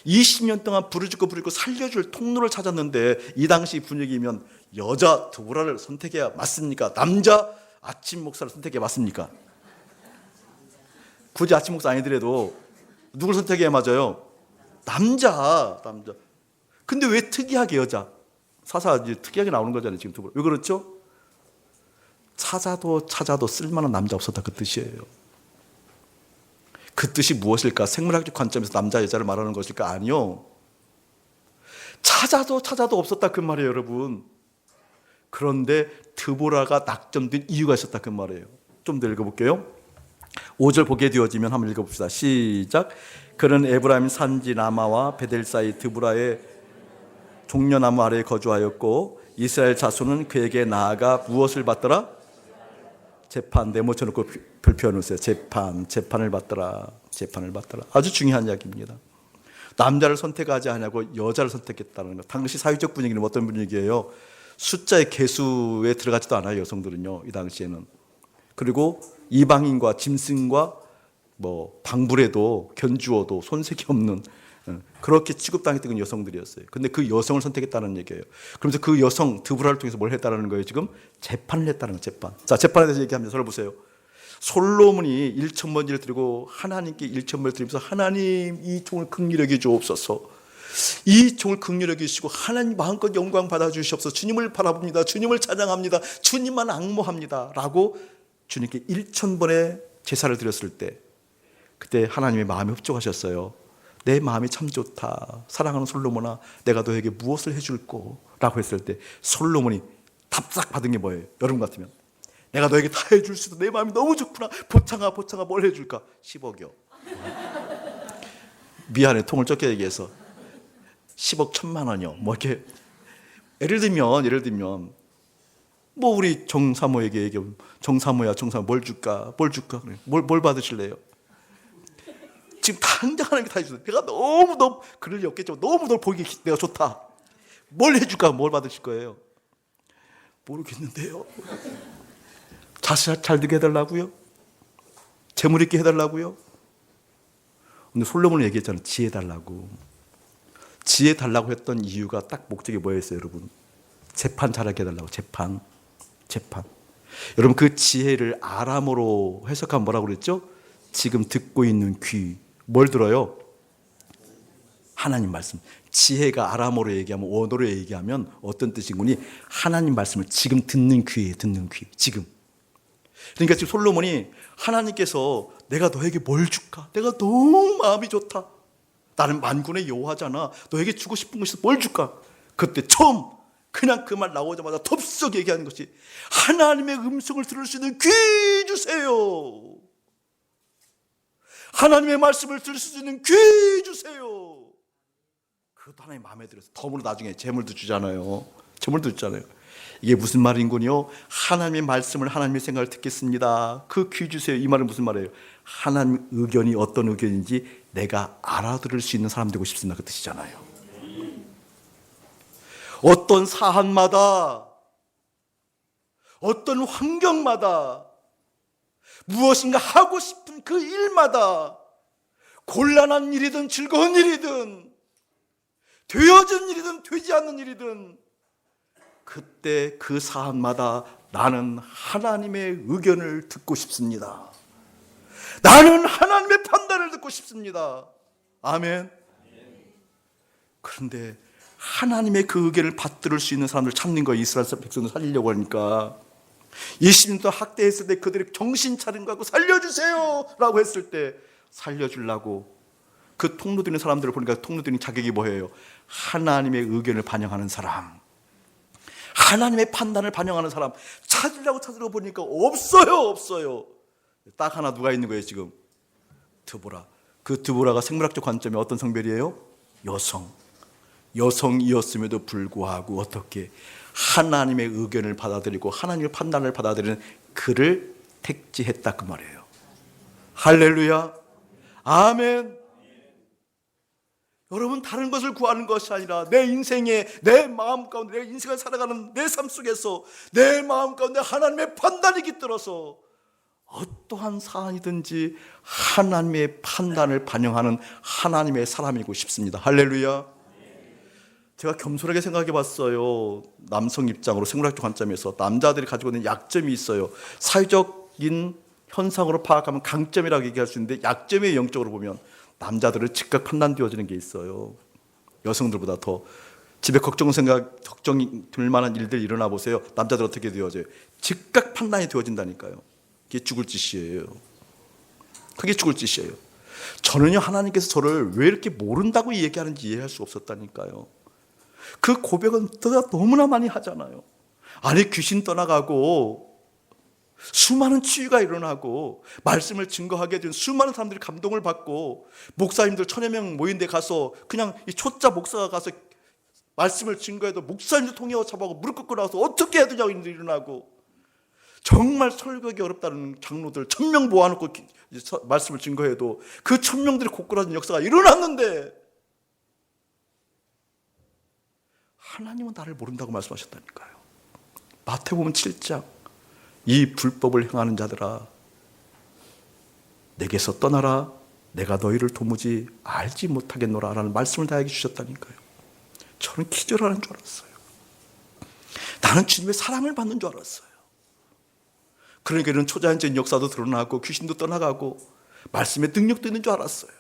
20년 동안 부르짖고 살려줄 통로를 찾았는데 이 당시 분위기면 여자 드보라를 선택해야 맞습니까? 남자 아침 목사를 선택해야 맞습니까? 굳이 아침 목사 아니더라도 누굴 선택해야 맞아요? 남자. 근데 왜 특이하게 여자? 사사 이제 특이하게 나오는 거잖아요, 지금 드보라. 왜 그렇죠? 찾아도 쓸만한 남자 없었다 그 뜻이에요. 그 뜻이 무엇일까? 생물학적 관점에서 남자 여자를 말하는 것일까? 아니요. 찾아도 없었다 그 말이에요, 여러분. 그런데 드보라가 낙점된 이유가 있었다 그 말이에요. 좀 더 읽어볼게요. 5절 보게 되어지면 한번 읽어봅시다. 시작. 그는 에브라임 산지 라마와 베델 사이 드보라의 종려나무 아래에 거주하였고 이스라엘 자손은 그에게 나아가 무엇을 받더라? 재판. 네모쳐놓고 별표 놓으세요. 재판을 받더라. 아주 중요한 이야기입니다. 남자를 선택하지 않냐고 여자를 선택했다는 것. 당시 사회적 분위기는 어떤 분위기예요? 숫자의 개수에 들어가지도 않아요, 여성들은요, 이 당시에는. 그리고 이방인과 짐승과 뭐 방불에도 견주어도 손색이 없는 그렇게 취급당했던 여성들이었어요. 근데 그 여성을 선택했다는 얘기예요. 그러면서 그 여성 드보라를 통해서 뭘 했다는 거예요? 지금 재판을 했다는 거예요. 재판. 자, 재판에 대해서 얘기합니다. 저를 보세요. 솔로몬이 1,000번지를 드리고 하나님께 1,000번을 드리면서 하나님 이 종을 긍휼히 여겨 주옵소서. 이 종을 긍휼히 여겨 주시고 하나님 마음껏 영광 받아 주시옵소서. 주님을 바라봅니다. 주님을 찬양합니다. 주님만 앙모합니다. 라고 주님께 1,000번의 제사를 드렸을 때 그때 하나님의 마음이 흡족하셨어요. 내 마음이 참 좋다. 사랑하는 솔로몬아, 내가 너에게 무엇을 해줄꼬? 라고 했을 때 솔로몬이 답싹 받은 게 뭐예요? 여러분 같으면 내가 너에게 다 해줄 수 있어. 내 마음이 너무 좋구나. 보창아 뭘 해줄까? 10억이요. 미안해, 통을 적게 얘기해서 10억 1,000만 원이요. 뭐 이렇게 예를 들면 뭐 우리 정사모에게 얘기하면 정사모야 뭘 줄까? 뭘 받으실래요? 지금 당장 하는 게 다 해주세요. 내가 너무 그럴 리 없겠지만 너무 널 보기 내가 좋다. 뭘 해줄까? 뭘 받으실 거예요? 모르겠는데요. 자식 잘 되게 해달라고요? 재물 있게 해달라고요? 근데 솔로몬은 얘기했잖아요. 지혜 달라고. 지혜 달라고 했던 이유가 딱 목적이 뭐였어요, 여러분? 재판 잘하게 해달라고. 재판. 여러분 그 지혜를 아람어로 해석하면 뭐라고 그랬죠? 지금 듣고 있는 귀. 뭘 들어요? 하나님 말씀. 지혜가 아람어로 얘기하면 원어로 얘기하면 어떤 뜻인구니? 하나님 말씀을 지금 듣는 귀에 듣는 귀. 지금. 그러니까 지금 솔로몬이 하나님께서 내가 너에게 뭘 줄까? 내가 너무 마음이 좋다. 나는 만군의 여호와잖아. 너에게 주고 싶은 것이 뭘 줄까? 그때 처음 그냥 그 말 나오자마자 덥석 얘기하는 것이 하나님의 음성을 들을 수 있는 귀 주세요. 하나님의 말씀을 들을 수 있는 귀 주세요. 그것도 하나님 마음에 들어서 덤으로 나중에 재물도 주잖아요. 재물도 주잖아요. 이게 무슨 말인군요? 하나님의 말씀을, 하나님의 생각을 듣겠습니다. 그 귀 주세요. 이 말은 무슨 말이에요? 하나님 의견이 어떤 의견인지 내가 알아들을 수 있는 사람 되고 싶습니다. 그 뜻이잖아요. 어떤 사안마다, 어떤 환경마다, 무엇인가 하고 싶은 그 일마다, 곤란한 일이든 즐거운 일이든 되어진 일이든 되지 않는 일이든 그때 그 사안마다 나는 하나님의 의견을 듣고 싶습니다. 나는 하나님의 판단을 듣고 싶습니다. 아멘. 그런데 하나님의 그 의견을 받들을 수 있는 사람들 찾는 거예요. 이스라엘 백성들 살리려고 하니까 20년 동안 학대했을 때 그들이 정신 차린 거 하고 살려주세요 라고 했을 때 살려주려고 그 통로드는 사람들을 보니까 통로드는 자격이 뭐예요? 하나님의 의견을 반영하는 사람, 하나님의 판단을 반영하는 사람 찾으려고 보니까 없어요. 딱 하나 누가 있는 거예요 지금? 드보라. 그 드보라가 생물학적 관점에 어떤 성별이에요? 여성이었음에도 불구하고 어떻게 하나님의 의견을 받아들이고 하나님의 판단을 받아들이는 그를 택지했다 그 말이에요. 할렐루야. 아멘. 여러분, 다른 것을 구하는 것이 아니라 내 인생에, 내 마음 가운데, 내 인생을 살아가는 내 삶 속에서 내 마음 가운데 하나님의 판단이 깃들어서 어떠한 사안이든지 하나님의 판단을 반영하는 하나님의 사람이고 싶습니다. 할렐루야. 제가 겸손하게 생각해 봤어요. 남성 입장으로 생물학적 관점에서 남자들이 가지고 있는 약점이 있어요. 사회적인 현상으로 파악하면 강점이라고 얘기할 수 있는데 약점의 영적으로 보면 남자들은 즉각 판단되어지는 게 있어요. 여성들보다 더 집에 걱정이 들 만한 일들이 일어나 보세요. 남자들 어떻게 되어져요? 즉각 판단이 되어진다니까요. 그게 죽을 짓이에요. 그게 죽을 짓이에요. 저는요, 하나님께서 저를 왜 이렇게 모른다고 얘기하는지 이해할 수 없었다니까요. 그 고백은 제가 너무나 많이 하잖아요. 아니, 귀신 떠나가고 수많은 치유가 일어나고 말씀을 증거하게 된 수많은 사람들이 감동을 받고 목사님들 1000여 명 모인 데 가서 그냥 이 초짜 목사가 가서 말씀을 증거해도 목사님들 통역을 잡아가고 무릎 꿇고 나와서 어떻게 해야 되냐고 일어나고 정말 설교하기 어렵다는 장로들 1000명 모아놓고 말씀을 증거해도 그 1000명들이 고꾸라진 역사가 일어났는데 하나님은 나를 모른다고 말씀하셨다니까요. 마태복음 7장 이 불법을 행하는 자들아 내게서 떠나라 내가 너희를 도무지 알지 못하겠노라 라는 말씀을 다하게 주셨다니까요. 저는 기절하는 줄 알았어요. 나는 주님의 사랑을 받는 줄 알았어요. 그러니까 이런 초자연적인 역사도 드러나고 귀신도 떠나가고 말씀의 능력도 있는 줄 알았어요.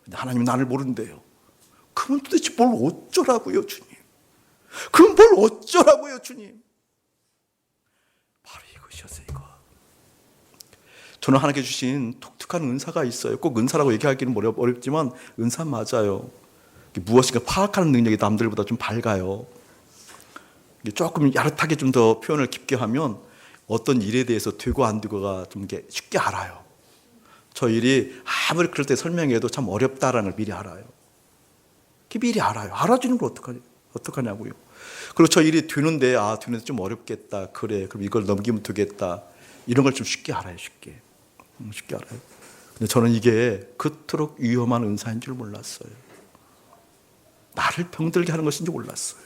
근데 하나님은 나를 모른대요. 그러면 도대체 뭘 어쩌라고요 주님? 그럼 뭘 어쩌라고요 주님? 바로 이것이었어요. 이거. 저는 하나님께 주신 독특한 은사가 있어요. 꼭 은사라고 얘기하기는 어렵지만 은사 맞아요. 무엇인가 파악하는 능력이 남들보다 좀 밝아요. 조금 야릇하게 좀 더 표현을 깊게 하면 어떤 일에 대해서 되고 안 되고가 좀 쉽게 알아요. 저 일이 아무리 그럴 때 설명해도 참 어렵다라는 걸 미리 알아요. 미리 알아요. 알아주는 걸 어떡하냐고요. 그리고 저 일이 되는데 되는데 좀 어렵겠다. 그래. 그럼 이걸 넘기면 되겠다. 이런 걸 좀 쉽게 알아요. 쉽게 알아요. 근데 저는 이게 그토록 위험한 은사인 줄 몰랐어요. 나를 병들게 하는 것인지 몰랐어요.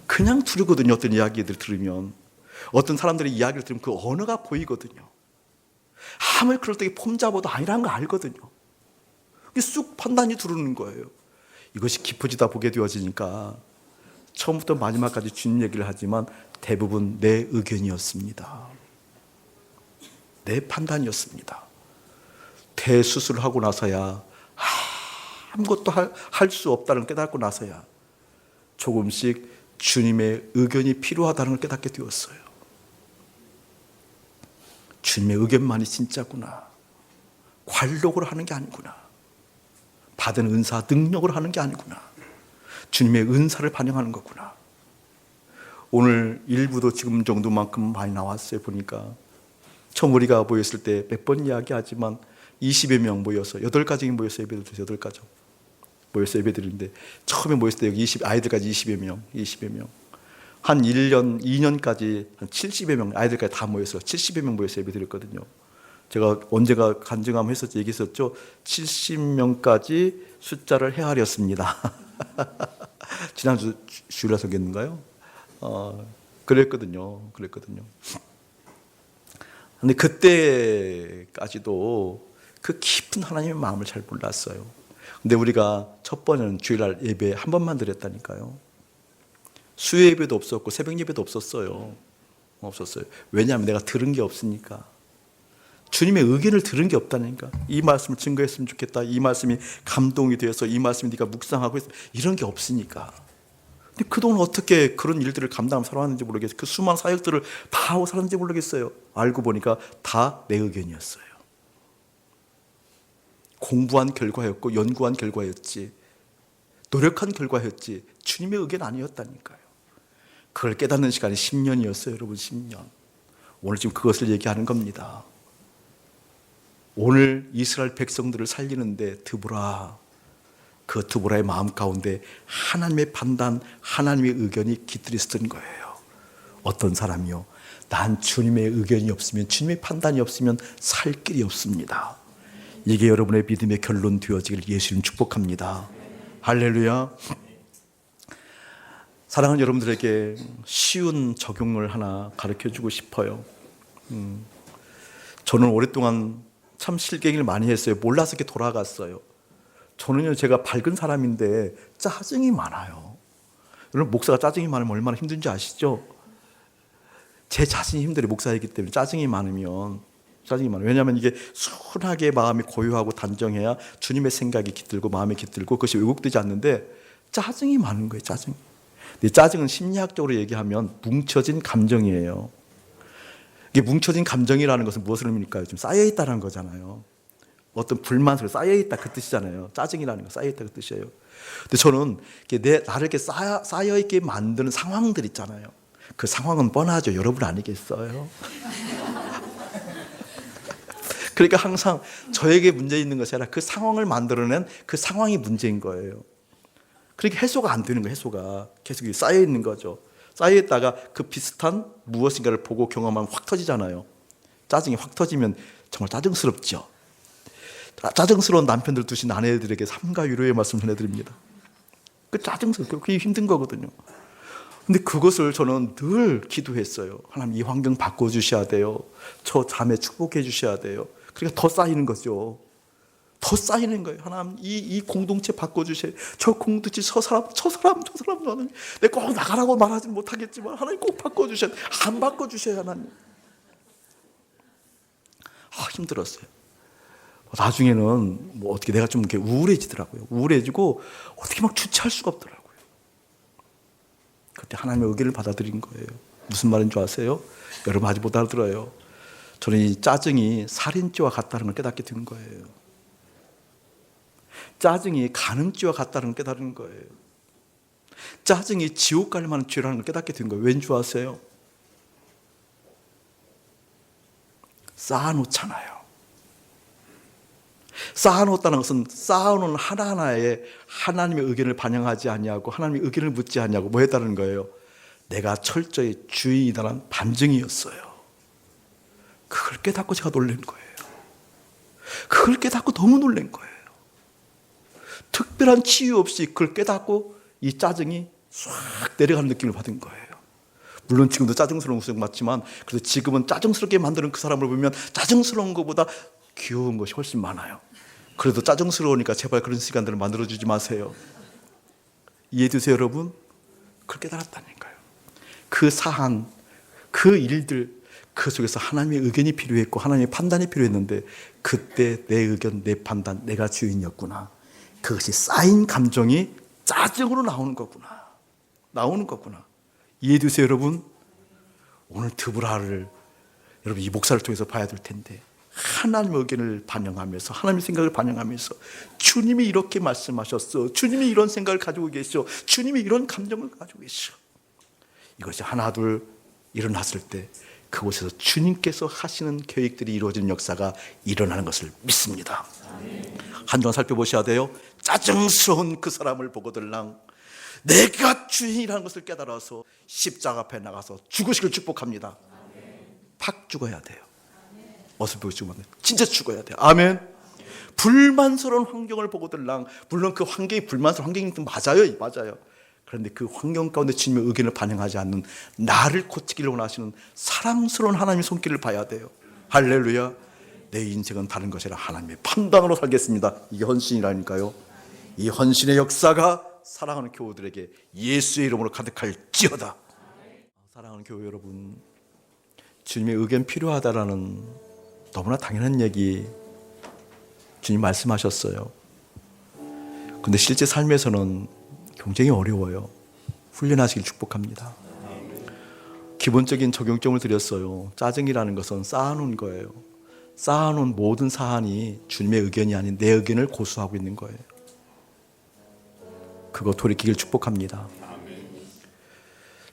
그냥 두르거든요. 어떤 이야기들 들으면. 어떤 사람들의 이야기를 들으면 그 언어가 보이거든요. 아무리 그럴 때 폼 잡아도 아니라는 거 알거든요. 쑥 판단이 들어오는 거예요. 이것이 깊어지다 보게 되어지니까 처음부터 마지막까지 주님 얘기를 하지만 대부분 내 의견이었습니다. 내 판단이었습니다. 대수술을 하고 나서야 아무것도 할 수 없다는 걸 깨닫고 나서야 조금씩 주님의 의견이 필요하다는 걸 깨닫게 되었어요. 주님의 의견만이 진짜구나. 관록으로 하는 게 아니구나. 받은 은사 능력으로 하는 게 아니구나. 주님의 은사를 반영하는 거구나. 오늘 일부도 지금 정도만큼 많이 나왔어요. 보니까 처음 우리가 모였을 때 몇 번 이야기하지만 20여 명 모여서 8가정이 모여서 예배를 드려서 8가정 모여서 예배 드리는데 처음에 모였을 때 여기 아이들까지 20여 명. 한 1년, 2년까지 한 70여 명, 아이들까지 다 모여서 70여 명 모여서 예배 드렸거든요. 제가 언제가 간증하면 했었죠. 얘기했었죠. 70명까지 숫자를 헤아렸습니다. 지난주 주일날 설교인가요? 그랬거든요. 근데 그때까지도 그 깊은 하나님의 마음을 잘 몰랐어요. 근데 우리가 첫 번째는 주일날 예배 한 번만 드렸다니까요. 수요 예배도 없었고 새벽 예배도 없었어요. 왜냐하면 내가 들은 게 없으니까. 주님의 의견을 들은 게 없다니까. 이 말씀을 증거했으면 좋겠다. 이 말씀이 감동이 되어서 이 말씀이 네가 묵상하고 있어. 이런 게 없으니까. 근데 그동안 어떻게 그런 일들을 감당하며 살아왔는지 모르겠어요. 그 수많은 사역들을 다 하고 살았는지 모르겠어요. 알고 보니까 다 내 의견이었어요. 공부한 결과였고 연구한 결과였지, 노력한 결과였지 주님의 의견 아니었다니까요. 그걸 깨닫는 시간이 10년이었어요. 여러분, 10년. 오늘 지금 그것을 얘기하는 겁니다. 오늘 이스라엘 백성들을 살리는데 그 드보라의 마음 가운데 하나님의 판단, 하나님의 의견이 깃들어 있었던 거예요. 어떤 사람이요? 난 주님의 의견이 없으면, 주님의 판단이 없으면 살 길이 없습니다. 이게 여러분의 믿음의 결론 되어지길 예수님 축복합니다. 할렐루야. 사랑하는 여러분들에게 쉬운 적용을 하나 가르쳐주고 싶어요. 저는 오랫동안 참 실갱이를 많이 했어요. 몰라서 이렇게 돌아갔어요. 저는요, 제가 밝은 사람인데 짜증이 많아요. 여러분, 목사가 짜증이 많으면 얼마나 힘든지 아시죠? 제 자신이 힘들어요. 목사이기 때문에 짜증이 많으면. 왜냐하면 이게 순하게 마음이 고요하고 단정해야 주님의 생각이 깃들고 마음이 깃들고 그것이 왜곡되지 않는데 짜증이 많은 거예요. 짜증. 근데 짜증은 심리학적으로 얘기하면 뭉쳐진 감정이에요. 이게 뭉쳐진 감정이라는 것은 무엇을 의미일까요? 좀 쌓여있다는 거잖아요. 어떤 불만스러워 쌓여있다 그 뜻이잖아요. 짜증이라는 거 쌓여있다 그 뜻이에요. 근데 저는 나를 이렇게 쌓여있게 만드는 상황들 있잖아요. 그 상황은 뻔하죠. 여러분 아니겠어요? 그러니까 항상 저에게 문제 있는 것이 아니라 그 상황을 만들어낸 그 상황이 문제인 거예요. 그러니까 해소가 안 되는 거예요. 해소가 계속 쌓여있는 거죠. 쌓여있다가 그 비슷한 무엇인가를 보고 경험하면 확 터지잖아요. 짜증이 확 터지면 정말 짜증스럽죠. 짜증스러운 남편들 두신 아내들에게 삼가 위로의 말씀 전해드립니다. 그 짜증스럽고 그게 힘든 거거든요. 근데 그것을 저는 늘 기도했어요. 하나님, 이 환경 바꿔주셔야 돼요. 저 자매 축복해 주셔야 돼요. 그러니까 더 쌓이는 거죠. 더 쌓이는 거예요. 하나님, 이 공동체 바꿔주세요. 저 공동체, 저 사람, 하나님. 내가 꼭 나가라고 말하지는 못하겠지만 하나님 꼭 바꿔주셔야 돼요. 안 바꿔주셔야 하나님. 힘들었어요. 나중에는 어떻게 내가 좀 이렇게 우울해지더라고요. 우울해지고 어떻게 막 주체할 수가 없더라고요. 그때 하나님의 의견을 받아들인 거예요. 무슨 말인 줄 아세요? 여러분 아직 못 알아들어요. 저는 이 짜증이 살인죄와 같다는 걸 깨닫게 된 거예요. 짜증이 간음죄와 같다는 걸 깨달은 거예요. 짜증이 지옥 갈 만한 죄라는 걸 깨닫게 된 거예요. 왠 줄 아세요? 쌓아놓잖아요. 쌓아놓았다는 것은 쌓아놓은 하나하나에 하나님의 의견을 반영하지 아니하고 하나님의 의견을 묻지 아니하고 뭐 했다는 거예요? 내가 철저히 주인이라는 반증이었어요. 그걸 깨닫고 제가 놀란 거예요. 그걸 깨닫고 너무 놀란 거예요. 특별한 치유 없이 그걸 깨닫고 이 짜증이 싹 내려가는 느낌을 받은 거예요. 물론 지금도 짜증스러운 것을 맞지만 그래도 지금은 짜증스럽게 만드는 그 사람을 보면 짜증스러운 것보다 귀여운 것이 훨씬 많아요. 그래도 짜증스러우니까 제발 그런 시간들을 만들어주지 마세요. 이해되세요, 여러분? 그걸 깨달았다니까요. 그 사안, 그 일들, 그 속에서 하나님의 의견이 필요했고 하나님의 판단이 필요했는데 그때 내 의견, 내 판단, 내가 주인이었구나. 그것이 쌓인 감정이 짜증으로 나오는 거구나. 이해되세요, 여러분? 오늘 드보라를 여러분 이 목사를 통해서 봐야 될 텐데 하나님의 의견을 반영하면서 하나님의 생각을 반영하면서 주님이 이렇게 말씀하셨어. 주님이 이런 생각을 가지고 계셔. 주님이 이런 감정을 가지고 계셔. 이것이 하나 둘 일어났을 때 그곳에서 주님께서 하시는 계획들이 이루어지는 역사가 일어나는 것을 믿습니다. 한 주간 살펴보셔야 돼요. 짜증스러운 그 사람을 보고들랑 내가 주인이라는 것을 깨달아서 십자가 앞에 나가서 죽으시길 축복합니다. 팍 죽어야 돼요. 어설프게 죽으면 안 돼요. 진짜 죽어야 돼요. 아멘. 불만스러운 환경을 보고들랑, 물론 그 환경이 불만스러운 환경이 맞아요. 그런데 그 환경 가운데 주님의 의견을 반영하지 않는 나를 고치기를 원하시는 사랑스러운 하나님의 손길을 봐야 돼요. 할렐루야. 내 인생은 다른 것이라 하나님의 판단으로 살겠습니다. 이게 헌신이라니까요. 이 헌신의 역사가 사랑하는 교우들에게 예수의 이름으로 가득할지어다. 사랑하는 교우 여러분, 주님의 의견 필요하다라는 너무나 당연한 얘기 주님 말씀하셨어요. 근데 실제 삶에서는 굉장히 어려워요. 훈련하시길 축복합니다. 기본적인 적용점을 드렸어요. 짜증이라는 것은 쌓아놓은 거예요. 쌓아놓은 모든 사안이 주님의 의견이 아닌 내 의견을 고수하고 있는 거예요. 그거 돌이키길 축복합니다.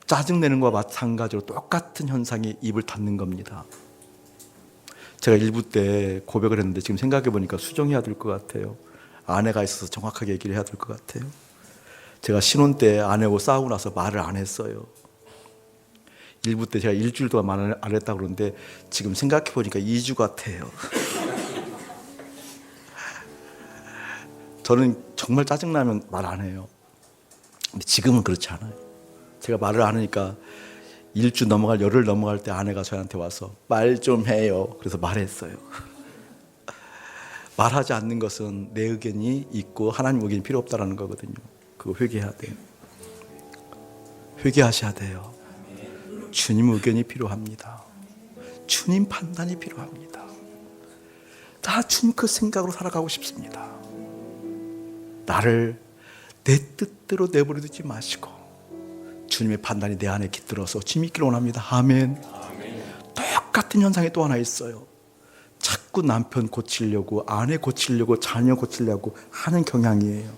짜증내는 것과 마찬가지로 똑같은 현상이 입을 닫는 겁니다. 제가 일부 때 고백을 했는데 지금 생각해 보니까 수정해야 될 것 같아요. 아내가 있어서 정확하게 얘기를 해야 될 것 같아요. 제가 신혼 때 아내하고 싸우고 나서 말을 안 했어요. 일부 때 제가 일주일 동안 말을 안 했다고 그러는데 지금 생각해 보니까 2주 같아요. 저는 정말 짜증나면 말 안 해요. 근데 지금은 그렇지 않아요. 제가 말을 안 하니까 일주 넘어갈, 열흘 넘어갈 때 아내가 저한테 와서 말 좀 해요. 그래서 말했어요. 말하지 않는 것은 내 의견이 있고 하나님 의견이 필요 없다는 거거든요. 그거 회개해야 돼요. 회개하셔야 돼요. 주님 의견이 필요합니다. 주님 판단이 필요합니다. 다 주님 그 생각으로 살아가고 싶습니다. 나를 내 뜻대로 내버려 두지 마시고 주님의 판단이 내 안에 깃들어서 주님 있기를 원합니다. 아멘. 똑같은 현상이 또 하나 있어요. 자꾸 남편 고치려고, 아내 고치려고, 자녀 고치려고 하는 경향이에요.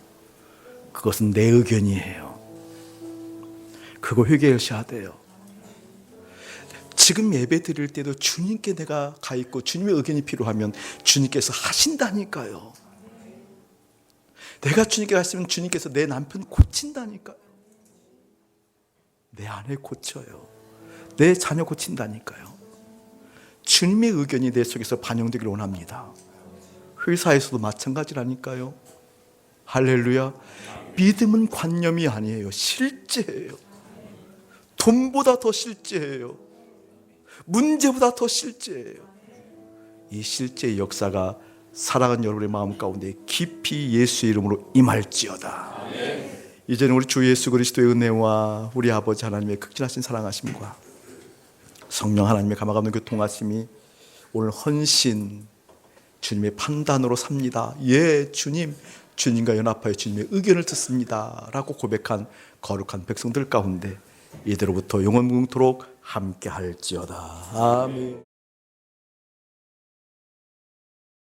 그것은 내 의견이에요. 그거 회개하셔야 돼요. 지금 예배 드릴 때도 주님께 내가 가 있고 주님의 의견이 필요하면 주님께서 하신다니까요. 내가 주님께 가 있으면 주님께서 내 남편 고친다니까요. 내 아내 고쳐요. 내 자녀 고친다니까요. 주님의 의견이 내 속에서 반영되기를 원합니다. 회사에서도 마찬가지라니까요. 할렐루야. 믿음은 관념이 아니에요. 실제예요. 돈보다 더 실제예요. 문제보다 더 실제예요. 이 실제의 역사가 사랑하는 여러분의 마음 가운데 깊이 예수의 이름으로 임할지어다. 이제는 우리 주 예수 그리스도의 은혜와 우리 아버지 하나님의 극진하신 사랑하심과 성령 하나님의 감화감는 교통하심이 오늘 헌신 주님의 판단으로 삽니다. 예, 주님, 주님과 연합하여 주님의 의견을 듣습니다 라고 고백한 거룩한 백성들 가운데 이대로부터 영원무궁토록 함께 할지어다. 아멘.